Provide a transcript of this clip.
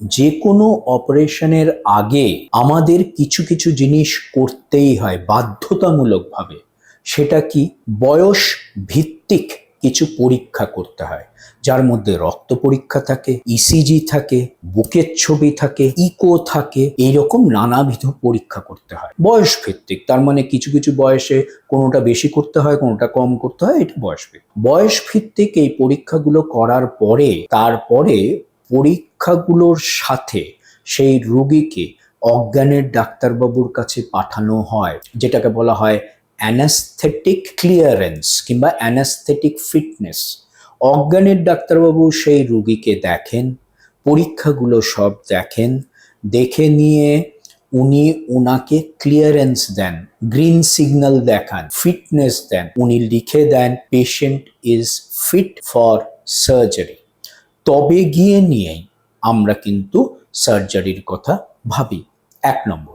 যে কোনো অপারেশনের আগে আমাদের কিছু কিছু জিনিস করতেই হয় বাধ্যতামূলকভাবে। সেটা কি? বয়স ভিত্তিক কিছু পরীক্ষা করতে হয়, যার মধ্যে রক্ত পরীক্ষা থাকে, ইসিজি থাকে, বুকের ছবি থাকে, ইকো থাকে, এইরকম নানাবিধ পরীক্ষা করতে হয় বয়স ভিত্তিক। তার মানে কিছু কিছু বয়সে কোনোটা বেশি করতে হয়, কোনোটা কম করতে হয়, এটা বয়স ভিত্তিক। বয়স ভিত্তিক এই পরীক্ষাগুলো করার পরে তারপরে পরীক্ষাগুলোর সাথে সেই রোগীকে অজ্ঞানের ডাক্তারবাবুর কাছে পাঠানো হয়, যেটাকে বলা হয় অ্যানাস্থেটিক ক্লিয়ারেন্স কিংবা অ্যানাস্থেটিক ফিটনেস। অজ্ঞানের ডাক্তারবাবু সেই রোগীকে দেখেন, পরীক্ষাগুলো সব দেখেন, দেখে নিয়ে উনি ওনাকে ক্লিয়ারেন্স দেন, গ্রিন সিগন্যাল দেখান, ফিটনেস দেন, উনি লিখে দেন patient is fit for surgery. তবে গিয়ে নিয়েই আমরা কিন্তু সার্জারির কথা ভাবি। 1 নম্বর।